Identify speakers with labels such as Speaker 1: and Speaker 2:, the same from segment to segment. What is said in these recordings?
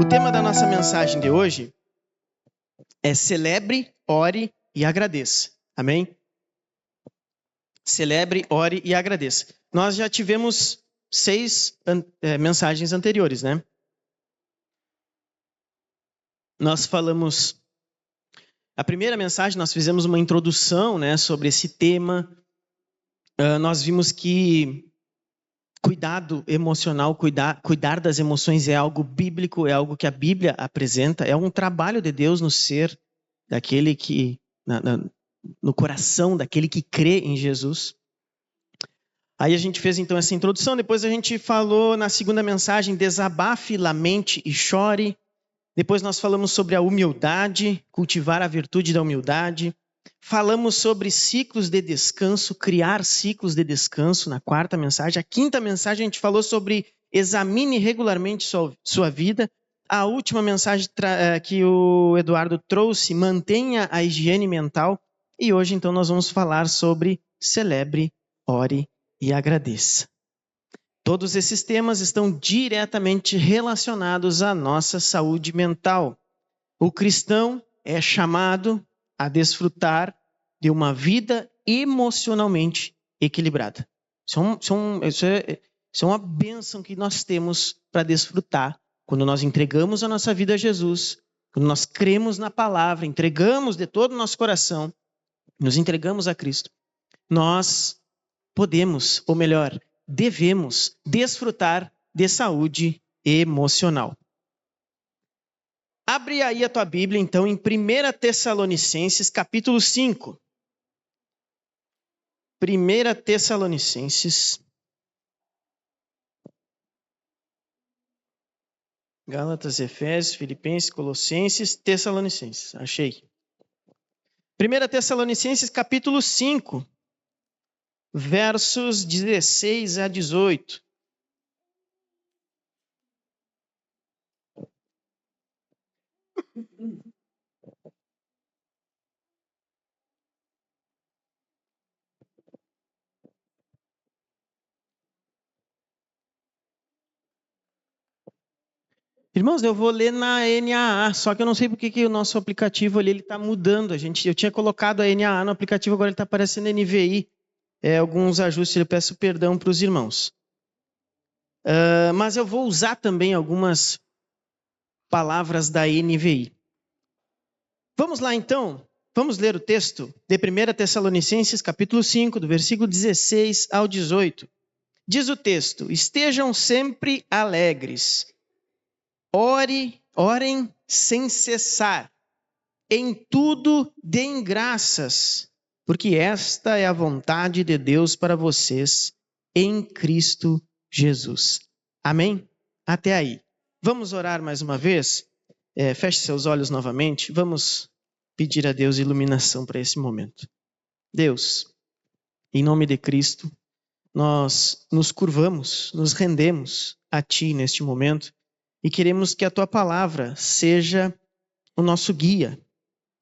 Speaker 1: tema da nossa mensagem de hoje é celebre, ore e agradeça. Amém? Celebre, ore e agradeça. Nós já tivemos 6 mensagens anteriores, né? Nós falamos... A primeira mensagem, nós fizemos uma introdução, né, sobre esse tema. Nós vimos que cuidado emocional, cuidar das emoções é algo bíblico, é algo que a Bíblia apresenta, é um trabalho de Deus no ser daquele que, no coração daquele que crê em Jesus. Aí a gente fez então essa introdução, depois a gente falou na segunda mensagem, desabafe, lamente e chore. Depois nós falamos sobre a humildade, cultivar a virtude da humildade. Falamos sobre ciclos de descanso, criar ciclos de descanso na quarta mensagem. A quinta mensagem a gente falou sobre examine regularmente sua vida. A última mensagem que o Eduardo trouxe, mantenha a higiene mental. E hoje então nós vamos falar sobre celebre, ore e agradeça. Todos esses temas estão diretamente relacionados à nossa saúde mental. O cristão é chamado a desfrutar de uma vida emocionalmente equilibrada. Isso é uma bênção que nós temos para desfrutar quando nós entregamos a nossa vida a Jesus, quando nós cremos na palavra, entregamos de todo o nosso coração, nos entregamos a Cristo. Nós podemos, ou melhor, devemos desfrutar de saúde emocional. Abre aí a tua Bíblia, então, em 1 Tessalonicenses, capítulo 5. 1 Tessalonicenses. Gálatas, Efésios, Filipenses, Colossenses, Tessalonicenses. Achei. 1 Tessalonicenses, capítulo 5. Versos 16 a 18. Irmãos, eu vou ler na NAA, só que eu não sei porque que o nosso aplicativo ali está mudando. Eu tinha colocado a NAA no aplicativo, agora ele está aparecendo NVI. Alguns ajustes, eu peço perdão para os irmãos. Mas eu vou usar também algumas palavras da NVI. Vamos lá então, vamos ler o texto de 1 Tessalonicenses, capítulo 5, do versículo 16 ao 18. Diz o texto: estejam sempre alegres, orem sem cessar, em tudo deem graças, porque esta é a vontade de Deus para vocês em Cristo Jesus. Amém? Até aí. Vamos orar mais uma vez? Feche seus olhos novamente. Vamos pedir a Deus iluminação para esse momento. Deus, em nome de Cristo, nós nos curvamos, nos rendemos a Ti neste momento e queremos que a Tua palavra seja o nosso guia,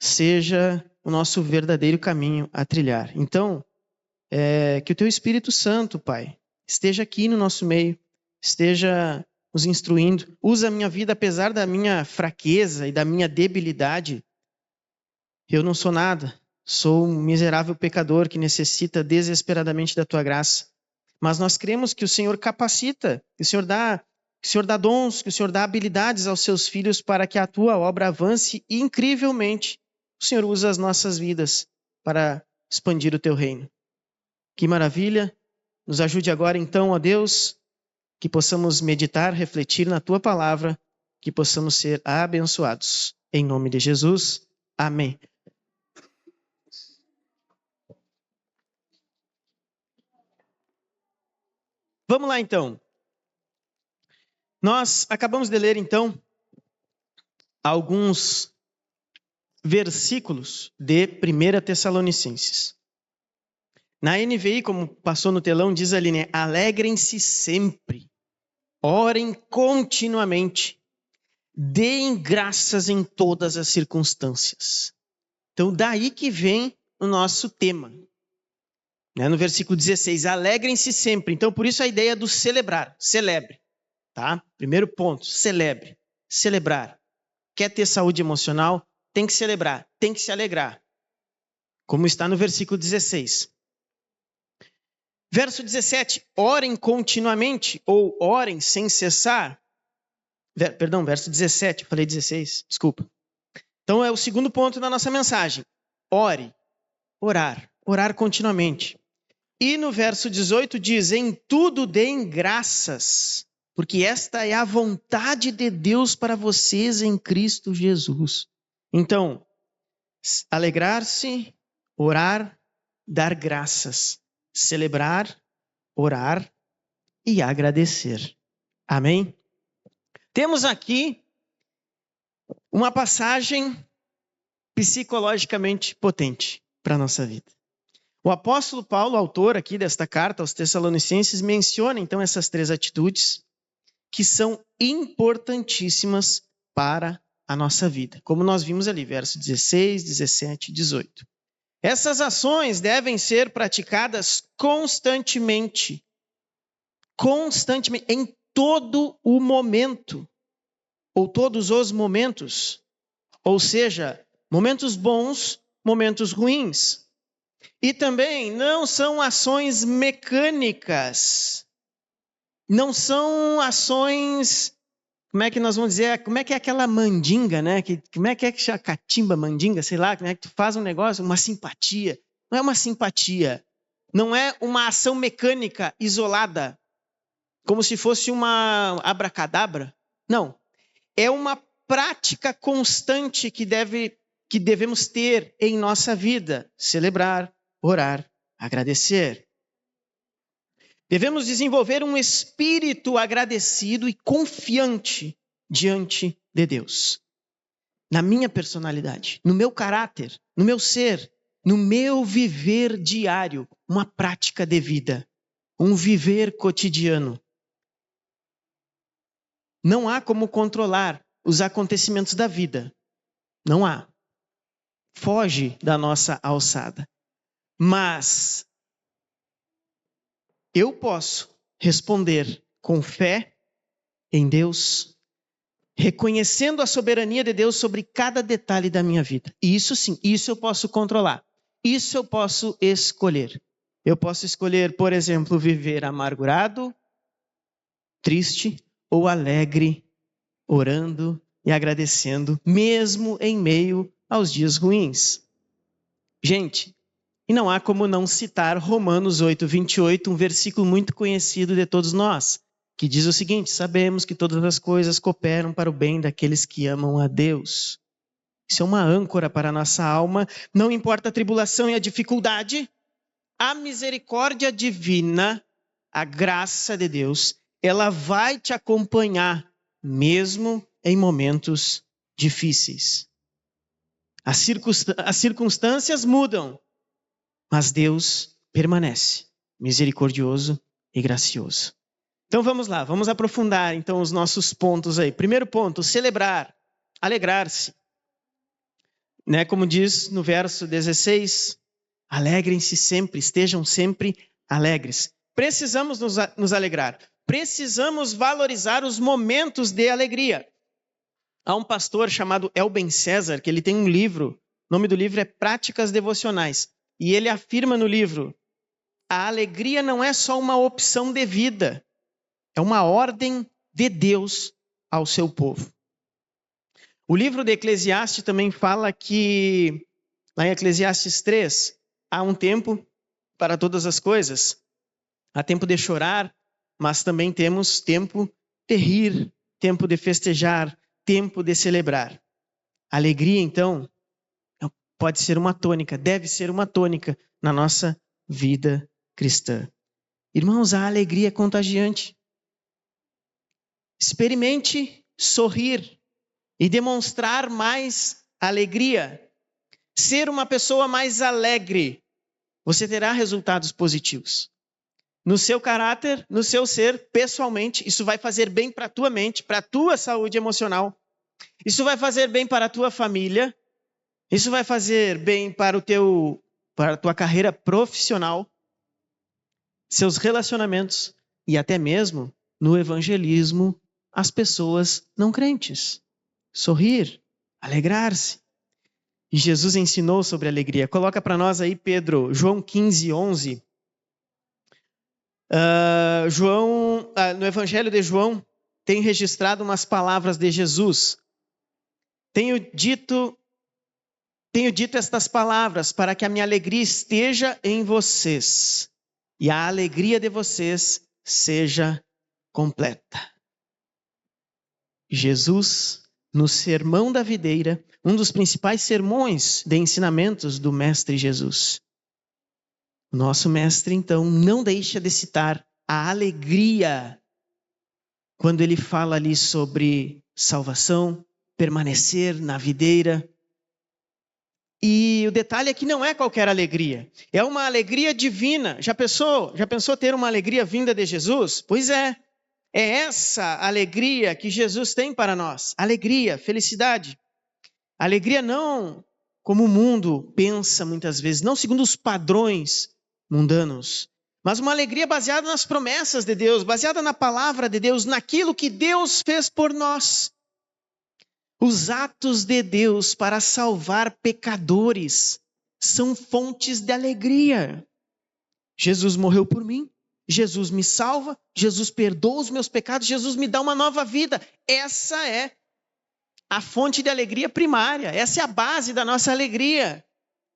Speaker 1: seja o nosso verdadeiro caminho a trilhar. Então, que o Teu Espírito Santo, Pai, esteja aqui no nosso meio, esteja nos instruindo. Usa a minha vida apesar da minha fraqueza e da minha debilidade. Eu não sou nada, sou um miserável pecador que necessita desesperadamente da Tua graça. Mas nós cremos que o Senhor capacita, que o Senhor dá dons, que o Senhor dá habilidades aos seus filhos para que a Tua obra avance e, incrivelmente, o Senhor usa as nossas vidas para expandir o Teu reino. Que maravilha! Nos ajude agora então, ó Deus, que possamos meditar, refletir na Tua palavra, que possamos ser abençoados. Em nome de Jesus, amém. Vamos lá então. Nós acabamos de ler então alguns versículos de 1 Tessalonicenses. Na NVI, como passou no telão, diz ali, né? Alegrem-se sempre, orem continuamente, deem graças em todas as circunstâncias. Então, daí que vem o nosso tema. No versículo 16, alegrem-se sempre. Então, por isso a ideia do celebrar, celebre. Tá? Primeiro ponto, celebre. celebrar. Quer ter saúde emocional? Tem que celebrar, tem que se alegrar. Como está no versículo 16. Verso 17, orem continuamente, ou orem sem cessar. Perdão, verso 17, falei 16, desculpa. Então é o segundo ponto da nossa mensagem. Ore, orar continuamente. E no verso 18 diz, em tudo deem graças, porque esta é a vontade de Deus para vocês em Cristo Jesus. Então, alegrar-se, orar, dar graças, celebrar, orar e agradecer. Amém? Temos aqui uma passagem psicologicamente potente para a nossa vida. O apóstolo Paulo, autor aqui desta carta aos Tessalonicenses, menciona então essas 3 atitudes que são importantíssimas para a nossa vida. Como nós vimos ali, versos 16, 17 e 18. Essas ações devem ser praticadas constantemente, em todo o momento, ou todos os momentos, ou seja, momentos bons, momentos ruins. E também não são ações mecânicas, não são ações, como é que nós vamos dizer, como é que é aquela mandinga, né? Como é que chama catimba, mandinga, sei lá, como é que tu faz um negócio, uma simpatia. Não é uma simpatia, não é uma ação mecânica isolada, como se fosse uma abracadabra. Não, é uma prática constante que devemos ter em nossa vida. Celebrar, orar, agradecer. Devemos desenvolver um espírito agradecido e confiante diante de Deus. Na minha personalidade, no meu caráter, no meu ser, no meu viver diário, uma prática de vida, um viver cotidiano. Não há como controlar os acontecimentos da vida. Não há. Foge da nossa alçada. Mas eu posso responder com fé em Deus, reconhecendo a soberania de Deus sobre cada detalhe da minha vida. E isso sim, isso eu posso controlar. Isso eu posso escolher. Eu posso escolher, por exemplo, viver amargurado, triste ou alegre, orando e agradecendo, mesmo em meio aos dias ruins. Gente, e não há como não citar Romanos 8, 28, um versículo muito conhecido de todos nós, que diz o seguinte: sabemos que todas as coisas cooperam para o bem daqueles que amam a Deus. Isso é uma âncora para a nossa alma, não importa a tribulação e a dificuldade, a misericórdia divina, a graça de Deus, ela vai te acompanhar mesmo em momentos difíceis. As circunstâncias mudam, mas Deus permanece misericordioso e gracioso. Então vamos lá, vamos aprofundar então os nossos pontos aí. Primeiro ponto, celebrar, alegrar-se. Né, como diz no verso 16, alegrem-se sempre, estejam sempre alegres. Precisamos nos alegrar, precisamos valorizar os momentos de alegria. Há um pastor chamado Elben César, que ele tem um livro, o nome do livro é Práticas Devocionais. E ele afirma no livro, a alegria não é só uma opção de vida, é uma ordem de Deus ao seu povo. O livro de Eclesiastes também fala que, lá em Eclesiastes 3, há um tempo para todas as coisas. Há tempo de chorar, mas também temos tempo de rir, tempo de festejar, tempo de celebrar. Alegria, então, pode ser uma tônica, deve ser uma tônica na nossa vida cristã. Irmãos, a alegria é contagiante. Experimente sorrir e demonstrar mais alegria. Ser uma pessoa mais alegre. Você terá resultados positivos. No seu caráter, no seu ser, pessoalmente, isso vai fazer bem para a tua mente, para a tua saúde emocional. Isso vai fazer bem para a tua família. Isso vai fazer bem para a tua carreira profissional, seus relacionamentos e até mesmo no evangelismo às pessoas não crentes. sorrir, alegrar-se. E Jesus ensinou sobre alegria. Coloca para nós aí, Pedro, João 15, 11. No Evangelho de João, tem registrado umas palavras de Jesus. Tenho dito estas palavras para que a minha alegria esteja em vocês e a alegria de vocês seja completa. Jesus, no Sermão da Videira, um dos principais sermões de ensinamentos do Mestre Jesus. O nosso Mestre, então, não deixa de citar a alegria quando ele fala ali sobre salvação, permanecer na videira. E o detalhe é que não é qualquer alegria. É uma alegria divina. Já pensou ter uma alegria vinda de Jesus? Pois é. É essa alegria que Jesus tem para nós. Alegria, felicidade. Alegria não como o mundo pensa muitas vezes, não segundo os padrões mundanos, mas uma alegria baseada nas promessas de Deus, baseada na palavra de Deus, naquilo que Deus fez por nós. Os atos de Deus para salvar pecadores são fontes de alegria. Jesus morreu por mim, Jesus me salva, Jesus perdoa os meus pecados, Jesus me dá uma nova vida. Essa é a fonte de alegria primária, essa é a base da nossa alegria.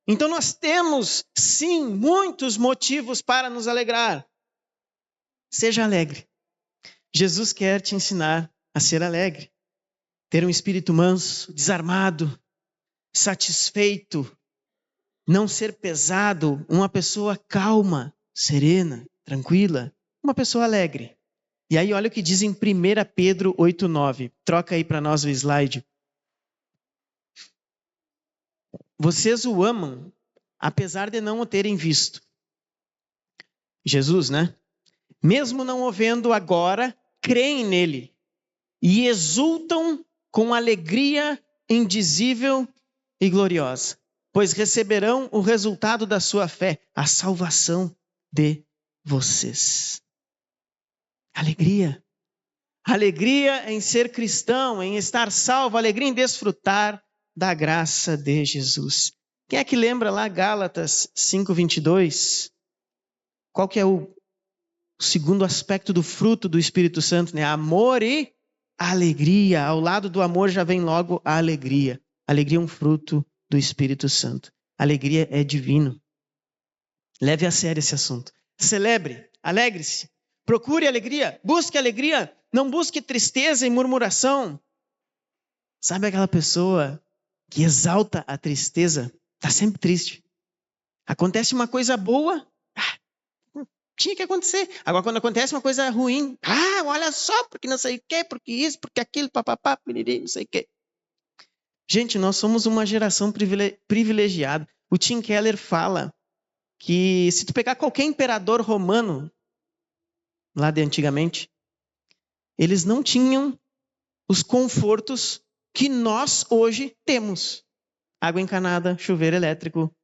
Speaker 1: Então nós temos, sim, muitos motivos para nos alegrar. Seja alegre. Jesus quer te ensinar a ser alegre. Ter um espírito manso, desarmado, satisfeito, não ser pesado, uma pessoa calma, serena, tranquila, uma pessoa alegre. E aí olha o que diz em 1 Pedro 8,9. Troca aí para nós o slide. Vocês o amam, apesar de não o terem visto. Jesus, né? Mesmo não o vendo agora, creem nele e exultam com alegria indizível e gloriosa, pois receberão o resultado da sua fé, a salvação de vocês. Alegria. Alegria em ser cristão, em estar salvo, alegria em desfrutar da graça de Jesus. Quem é que lembra lá Gálatas 5:22? Qual que é o segundo aspecto do fruto do Espírito Santo, né? Amor e alegria. Ao lado do amor já vem logo a alegria. Alegria é um fruto do Espírito Santo. Alegria é divino. Leve a sério esse assunto. Celebre, alegre-se. Procure alegria, busque alegria. Não busque tristeza e murmuração. Sabe aquela pessoa que exalta a tristeza? Está sempre triste. Acontece uma coisa boa, tinha que acontecer. Agora, quando acontece uma coisa ruim, olha só, porque não sei o quê, porque isso, porque aquilo, papapá, piriri, não sei o quê. Gente, nós somos uma geração privilegiada. O Tim Keller fala que se tu pegar qualquer imperador romano, lá de antigamente, eles não tinham os confortos que nós hoje temos. Água encanada, chuveiro elétrico,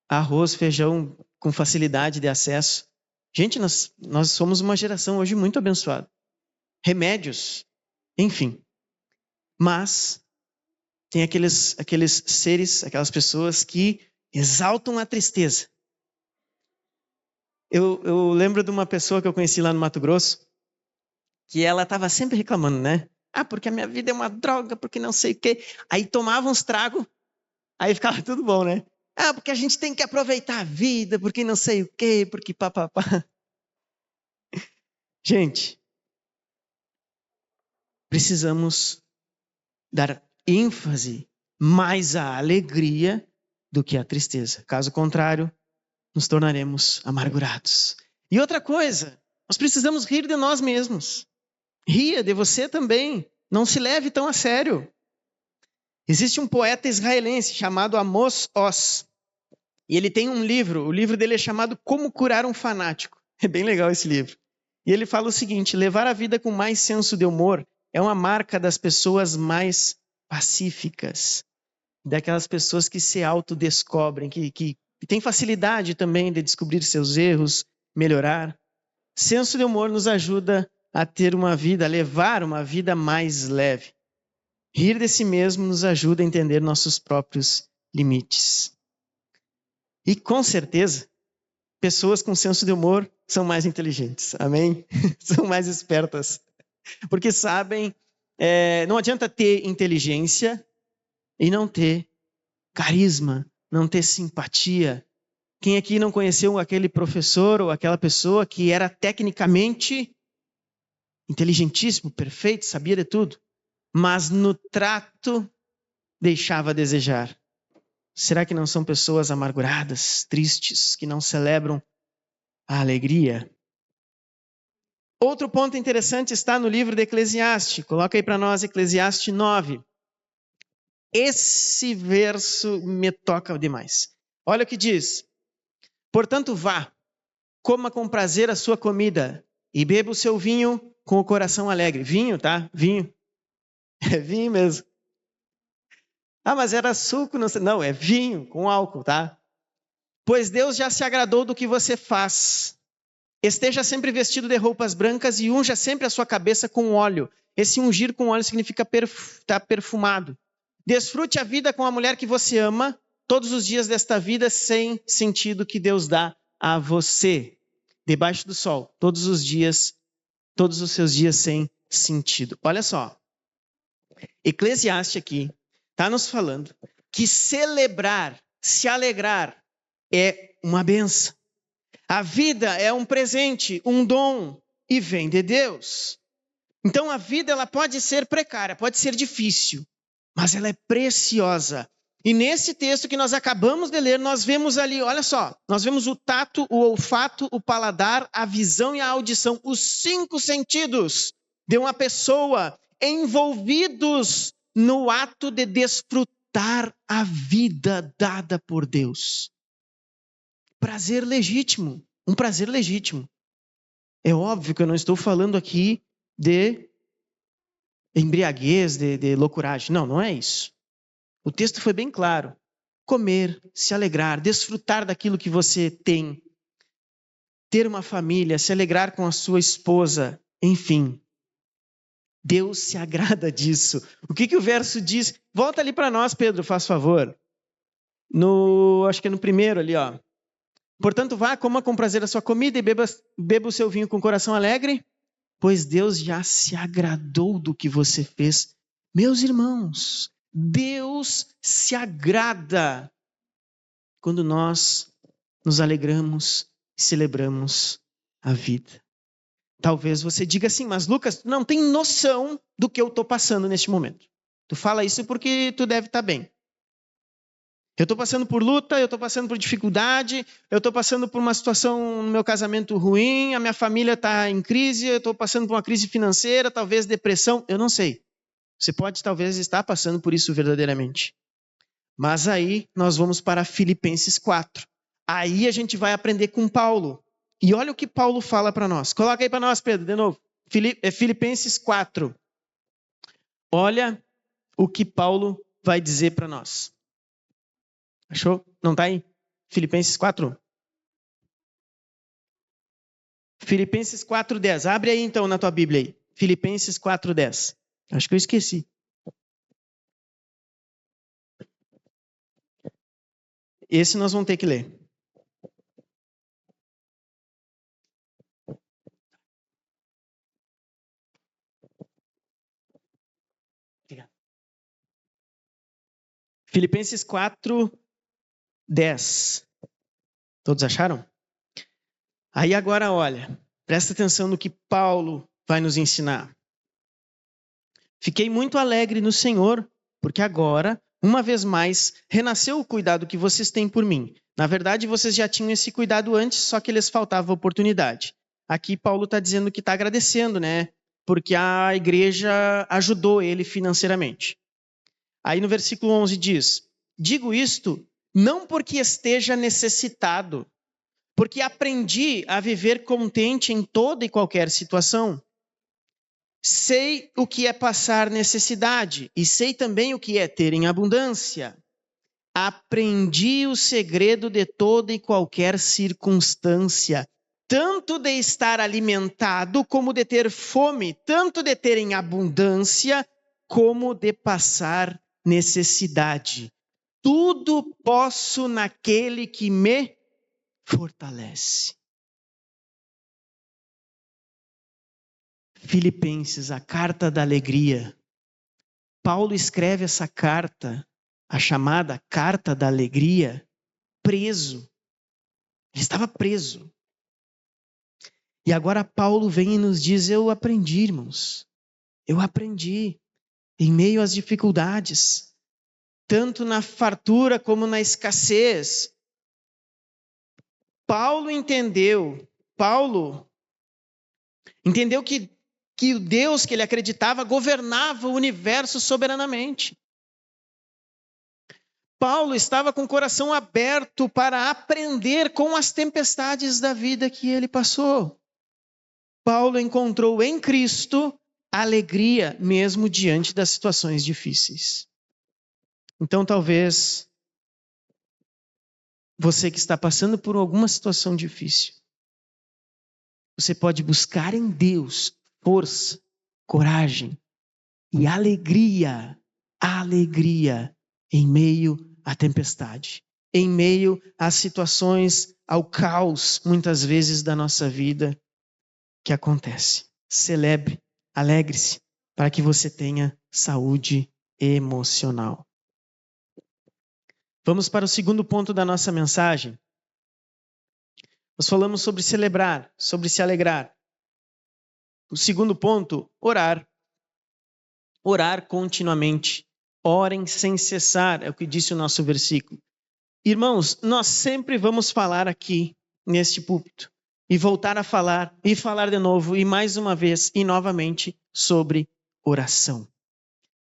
Speaker 1: arroz, feijão com facilidade de acesso. Gente, nós somos uma geração hoje muito abençoada. Remédios, enfim. Mas tem aqueles seres, aquelas pessoas que exaltam a tristeza. Eu lembro de uma pessoa que eu conheci lá no Mato Grosso, que ela estava sempre reclamando, né? Porque a minha vida é uma droga, porque não sei o quê. Aí tomava uns tragos, aí ficava tudo bom, né? Porque a gente tem que aproveitar a vida, porque não sei o quê, porque papapá. Gente, precisamos dar ênfase mais à alegria do que à tristeza. Caso contrário, nos tornaremos amargurados. E outra coisa, nós precisamos rir de nós mesmos. Ria de você também. Não se leve tão a sério. Existe um poeta israelense chamado Amos Oz. E ele tem um livro. O livro dele é chamado Como Curar um Fanático. É bem legal esse livro. E ele fala o seguinte: levar a vida com mais senso de humor é uma marca das pessoas mais pacíficas. Daquelas pessoas que se autodescobrem, que têm facilidade também de descobrir seus erros, melhorar. Senso de humor nos ajuda a ter uma vida, a levar uma vida mais leve. Rir de si mesmo nos ajuda a entender nossos próprios limites. E com certeza, pessoas com senso de humor são mais inteligentes, amém? São mais espertas, porque sabem, não adianta ter inteligência e não ter carisma, não ter simpatia. Quem aqui não conheceu aquele professor ou aquela pessoa que era tecnicamente inteligentíssimo, perfeito, sabia de tudo, mas no trato deixava a desejar? Será que não são pessoas amarguradas, tristes, que não celebram a alegria? Outro ponto interessante está no livro de Eclesiastes. Coloca aí para nós Eclesiastes 9. Esse verso me toca demais. Olha o que diz. Portanto, vá, coma com prazer a sua comida e beba o seu vinho com o coração alegre. Vinho, tá? Vinho. É vinho mesmo. Ah, mas era suco, não sei. Não, é vinho com álcool, tá? Pois Deus já se agradou do que você faz. Esteja sempre vestido de roupas brancas e unja sempre a sua cabeça com óleo. Esse ungir com óleo significa estar perfumado. Desfrute a vida com a mulher que você ama, todos os dias desta vida sem sentido que Deus dá a você. Debaixo do sol, todos os dias, todos os seus dias sem sentido. Olha só, Eclesiastes aqui está nos falando que celebrar, se alegrar é uma benção. A vida é um presente, um dom e vem de Deus. Então a vida ela pode ser precária, pode ser difícil, mas ela é preciosa. E nesse texto que nós acabamos de ler, nós vemos ali, olha só, nós vemos o tato, o olfato, o paladar, a visão e a audição, os 5 sentidos de uma pessoa envolvidos no ato de desfrutar a vida dada por Deus. Prazer legítimo, um prazer legítimo. É óbvio que eu não estou falando aqui de embriaguez, de loucuragem. Não, não é isso. O texto foi bem claro. Comer, se alegrar, desfrutar daquilo que você tem. Ter uma família, se alegrar com a sua esposa, enfim. Deus se agrada disso. O que o verso diz? Volta ali para nós, Pedro, faz favor. Acho que é no primeiro ali, ó. Portanto, vá, coma com prazer a sua comida e beba o seu vinho com coração alegre, pois Deus já se agradou do que você fez. Meus irmãos, Deus se agrada quando nós nos alegramos e celebramos a vida. Talvez você diga assim, mas Lucas, tu não tem noção do que eu estou passando neste momento. Tu fala isso porque tu deve estar bem. Eu estou passando por luta, eu estou passando por dificuldade, eu estou passando por uma situação no meu casamento ruim, a minha família está em crise, eu estou passando por uma crise financeira, talvez depressão, eu não sei. Você pode talvez estar passando por isso verdadeiramente. Mas aí nós vamos para Filipenses 4. Aí a gente vai aprender com Paulo. E olha o que Paulo fala para nós. Coloca aí para nós, Pedro, de novo. Filipenses 4. Olha o que Paulo vai dizer para nós. Achou? Não está aí? Filipenses 4. Filipenses 4:10. Abre aí então na tua Bíblia aí. Filipenses 4:10. Acho que eu esqueci. Esse nós vamos ter que ler. Filipenses 4:10. Todos acharam? Aí agora olha, presta atenção no que Paulo vai nos ensinar. Fiquei muito alegre no Senhor, porque agora, uma vez mais, renasceu o cuidado que vocês têm por mim. Na verdade, vocês já tinham esse cuidado antes, só que lhes faltava oportunidade. Aqui Paulo está dizendo que está agradecendo, né? Porque a igreja ajudou ele financeiramente. Aí no versículo 11 diz, digo isto não porque esteja necessitado, porque aprendi a viver contente em toda e qualquer situação. Sei o que é passar necessidade e sei também o que é ter em abundância. Aprendi o segredo de toda e qualquer circunstância, tanto de estar alimentado como de ter fome, tanto de ter em abundância como de passar necessidade. Tudo posso naquele que me fortalece. Filipenses, a carta da alegria. Paulo escreve essa carta, a chamada carta da alegria, preso. Ele estava preso. E agora Paulo vem e nos diz: eu aprendi, irmãos. Eu aprendi em meio às dificuldades, tanto na fartura como na escassez. Paulo entendeu que o Deus que ele acreditava governava o universo soberanamente. Paulo estava com o coração aberto para aprender com as tempestades da vida que ele passou. Paulo encontrou em Cristo alegria mesmo diante das situações difíceis. Então, talvez você que está passando por alguma situação difícil, você pode buscar em Deus força, coragem e alegria em meio à tempestade, em meio às situações, ao caos, muitas vezes, da nossa vida que acontece. Celebre, alegre-se, para que você tenha saúde emocional. Vamos para o segundo ponto da nossa mensagem. Nós falamos sobre celebrar, sobre se alegrar. O segundo ponto, orar. Orar continuamente. Orem sem cessar, é o que disse o nosso versículo. Irmãos, nós sempre vamos falar aqui, neste púlpito, e voltar a falar, e falar de novo, e mais uma vez, e novamente, sobre oração.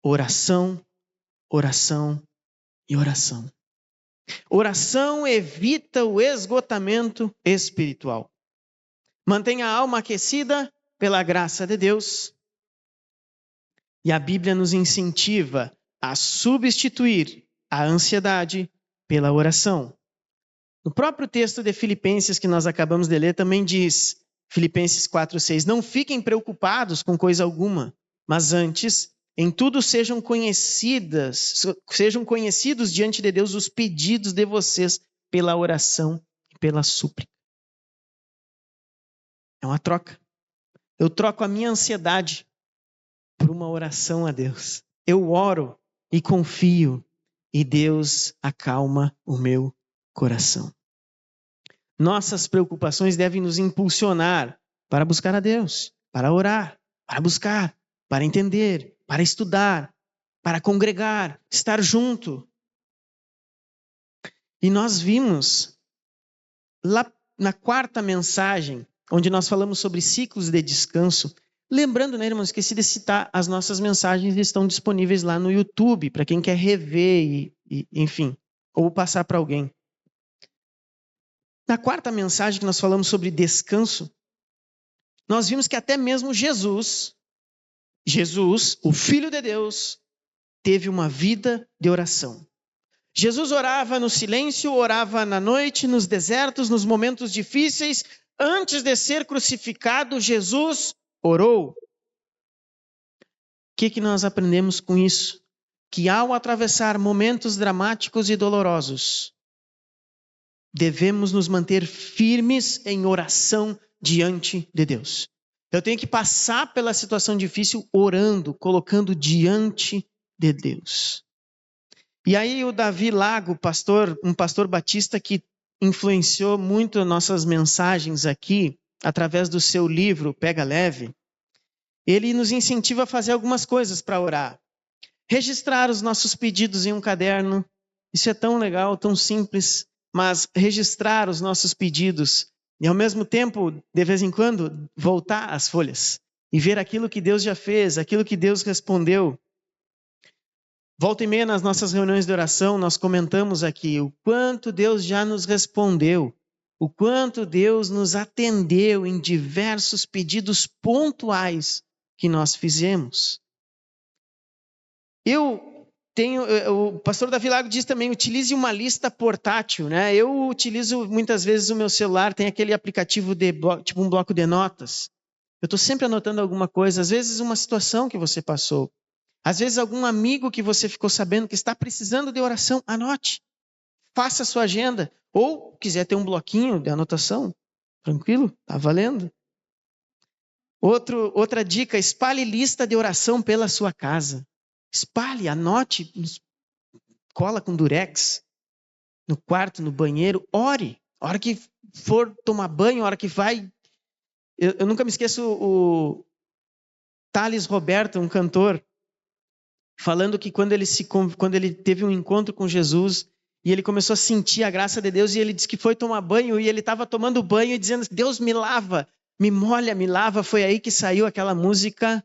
Speaker 1: Oração, oração e oração. Oração evita o esgotamento espiritual. Mantenha a alma aquecida pela graça de Deus. E a Bíblia nos incentiva a substituir a ansiedade pela oração. No próprio texto de Filipenses que nós acabamos de ler também diz, Filipenses 4:6, não fiquem preocupados com coisa alguma, mas antes, em tudo sejam conhecidos diante de Deus os pedidos de vocês pela oração e pela súplica. É uma troca. Eu troco a minha ansiedade por uma oração a Deus. Eu oro e confio e Deus acalma o meu coração. Nossas preocupações devem nos impulsionar para buscar a Deus, para orar, para buscar, para entender, para estudar, para congregar, estar junto. E nós vimos lá na quarta mensagem, onde nós falamos sobre ciclos de descanso. Lembrando, né, irmãos, esqueci de citar, as nossas mensagens estão disponíveis lá no YouTube, para quem quer rever, enfim, ou passar para alguém. Na quarta mensagem que nós falamos sobre descanso, nós vimos que até mesmo Jesus, o Filho de Deus, teve uma vida de oração. Jesus orava no silêncio, orava na noite, nos desertos, nos momentos difíceis. Antes de ser crucificado, Jesus orou. O que nós aprendemos com isso? Que ao atravessar momentos dramáticos e dolorosos, devemos nos manter firmes em oração diante de Deus. Eu tenho que passar pela situação difícil orando, colocando diante de Deus. E aí o Davi Lago, um pastor batista que influenciou muito nossas mensagens aqui, através do seu livro Pega Leve, ele nos incentiva a fazer algumas coisas para orar. Registrar os nossos pedidos em um caderno. Isso é tão legal, tão simples. Mas registrar os nossos pedidos e, ao mesmo tempo, de vez em quando, voltar às folhas e ver aquilo que Deus já fez, aquilo que Deus respondeu. Volta e meia, nas nossas reuniões de oração, nós comentamos aqui o quanto Deus já nos respondeu, o quanto Deus nos atendeu em diversos pedidos pontuais que nós fizemos. O pastor Davi Lago diz também, utilize uma lista portátil, né? Eu utilizo muitas vezes o meu celular, tem aquele aplicativo tipo um bloco de notas. Eu estou sempre anotando alguma coisa, às vezes uma situação que você passou, Às vezes algum amigo que você ficou sabendo que está precisando de oração, anote. Faça a sua agenda. Ou quiser ter um bloquinho de anotação, tranquilo, está valendo. Outra dica, espalhe lista de oração pela sua casa. Espalhe, anote, cola com durex, no quarto, no banheiro, ore. A hora que for tomar banho, a hora que vai... Eu nunca me esqueço o Thales Roberto, um cantor, falando que quando ele teve um encontro com Jesus e ele começou a sentir a graça de Deus e ele disse que foi tomar banho e ele estava tomando banho e dizendo: Deus me lava, me molha, me lava. Foi aí que saiu aquela música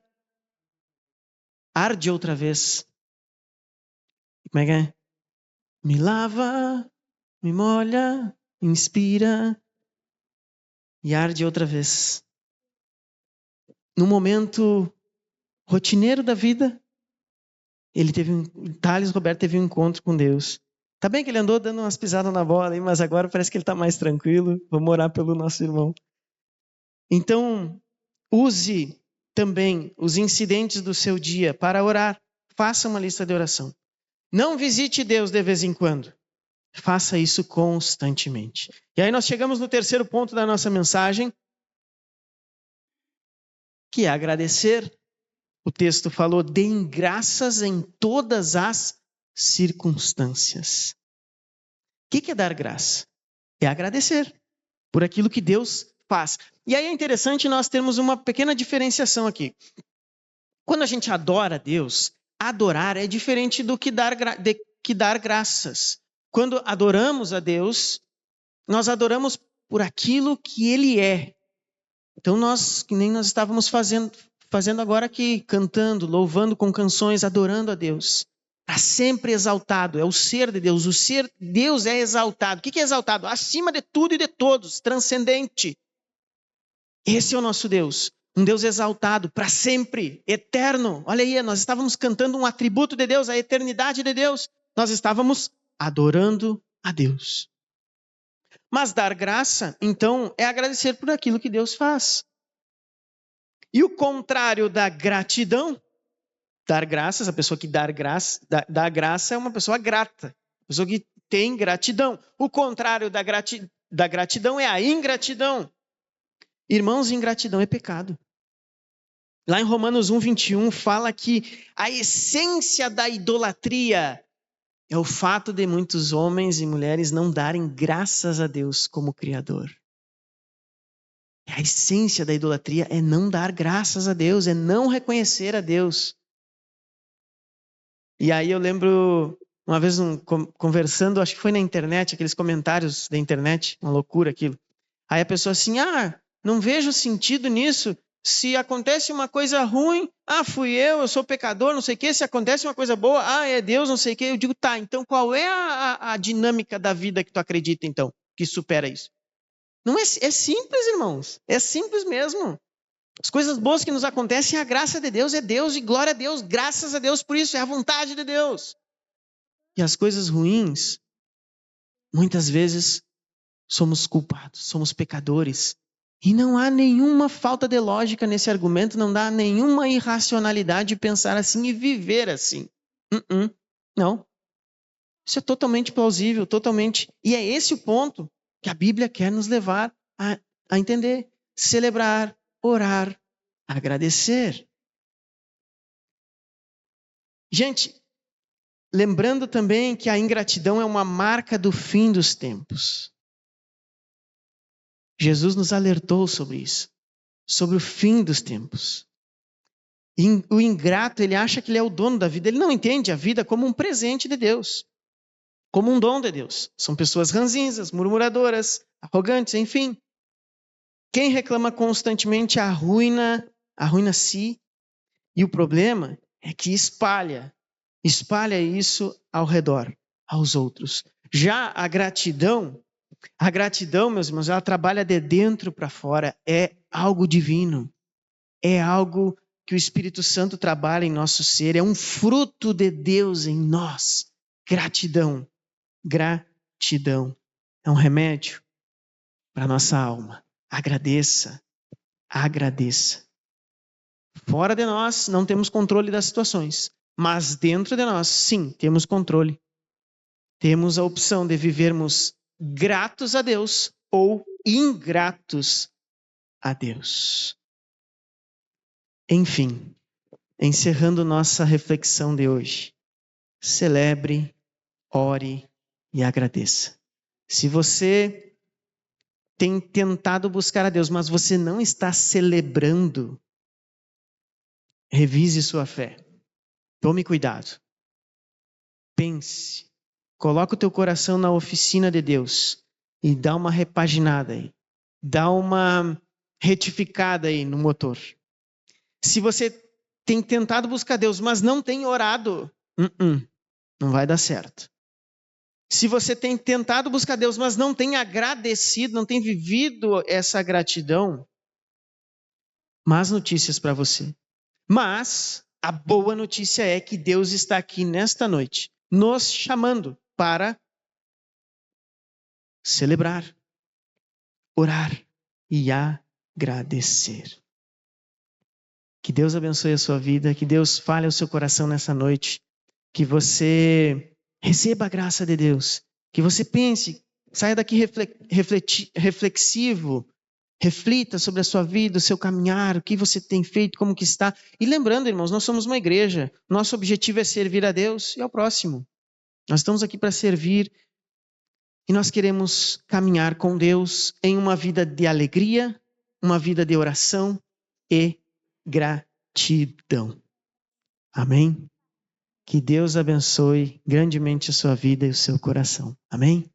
Speaker 1: Arde Outra Vez. Como é que é? Me lava, me molha, inspira e arde outra vez. No momento rotineiro da vida, Thales Roberto teve um encontro com Deus. Tá bem que ele andou dando umas pisadas na bola, mas agora parece que ele está mais tranquilo. Vamos orar pelo nosso irmão. Então, use também os incidentes do seu dia para orar. Faça uma lista de oração. Não visite Deus de vez em quando. Faça isso constantemente. E aí nós chegamos no terceiro ponto da nossa mensagem, que é agradecer. O texto falou: deem graças em todas as circunstâncias. O que é dar graça? É agradecer por aquilo que Deus faz. E aí é interessante nós termos uma pequena diferenciação aqui. Quando a gente adora a Deus, adorar é diferente do que dar graças. Quando adoramos a Deus, nós adoramos por aquilo que Ele é. Então que nem nós estávamos fazendo agora aqui, cantando, louvando com canções, adorando a Deus. Está sempre exaltado, é o ser de Deus. O ser de Deus é exaltado. O que é exaltado? Acima de tudo e de todos, transcendente. Esse é o nosso Deus. Um Deus exaltado para sempre, eterno. Olha aí, nós estávamos cantando um atributo de Deus, a eternidade de Deus. Nós estávamos adorando a Deus. Mas dar graça, então, é agradecer por aquilo que Deus faz. E o contrário da gratidão, dar graças, a pessoa que dá graça é uma pessoa grata, uma pessoa que tem gratidão. O contrário da gratidão é a ingratidão. Irmãos, ingratidão é pecado. Lá em Romanos 1:21 fala que a essência da idolatria é o fato de muitos homens e mulheres não darem graças a Deus como Criador. A essência da idolatria é não dar graças a Deus, é não reconhecer a Deus. E aí eu lembro, uma vez conversando, acho que foi na internet, aqueles comentários da internet, uma loucura aquilo. Aí a pessoa assim, não vejo sentido nisso. Se acontece uma coisa ruim, fui eu sou pecador, não sei o quê. Se acontece uma coisa boa, é Deus, não sei o quê. Eu digo, tá, então qual é a dinâmica da vida que tu acredita, então, que supera isso? Não é simples, irmãos. É simples mesmo. As coisas boas que nos acontecem é a graça de Deus, é Deus e glória a Deus. Graças a Deus por isso, é a vontade de Deus. E as coisas ruins, muitas vezes, somos culpados, somos pecadores. E não há nenhuma falta de lógica nesse argumento, não dá nenhuma irracionalidade de pensar assim e viver assim. Não. Isso é totalmente plausível, totalmente. E é esse o ponto que a Bíblia quer nos levar a entender. Celebrar, orar, agradecer. Gente, lembrando também que a ingratidão é uma marca do fim dos tempos. Jesus nos alertou sobre isso, sobre o fim dos tempos. E o ingrato, ele acha que ele é o dono da vida, ele não entende a vida como um presente de Deus, como um dom de Deus. São pessoas ranzinzas, murmuradoras, arrogantes, enfim. Quem reclama constantemente arruina a si. E o problema é que espalha isso ao redor, aos outros. Já a gratidão, meus irmãos, ela trabalha de dentro para fora, é algo divino. É algo que o Espírito Santo trabalha em nosso ser, é um fruto de Deus em nós. Gratidão. É um remédio para a nossa alma. Agradeça. Fora de nós, não temos controle das situações. Mas dentro de nós, sim, temos controle. Temos a opção de vivermos gratos a Deus ou ingratos a Deus. Enfim, encerrando nossa reflexão de hoje, celebre, ore e agradeça. Se você tem tentado buscar a Deus, mas você não está celebrando, revise sua fé. Tome cuidado. Pense. Coloca o teu coração na oficina de Deus e dá uma repaginada aí. Dá uma retificada aí no motor. Se você tem tentado buscar Deus, mas não tem orado, não vai dar certo. Se você tem tentado buscar Deus, mas não tem agradecido, não tem vivido essa gratidão, más notícias para você. Mas a boa notícia é que Deus está aqui nesta noite, nos chamando para celebrar, orar e agradecer. Que Deus abençoe a sua vida, que Deus fale ao seu coração nessa noite, que você receba a graça de Deus, que você pense, saia daqui reflexivo, reflita sobre a sua vida, o seu caminhar, o que você tem feito, como que está. E lembrando, irmãos, nós somos uma igreja, nosso objetivo é servir a Deus e ao próximo. Nós estamos aqui para servir e nós queremos caminhar com Deus em uma vida de alegria, uma vida de oração e gratidão. Amém? Que Deus abençoe grandemente a sua vida e o seu coração. Amém?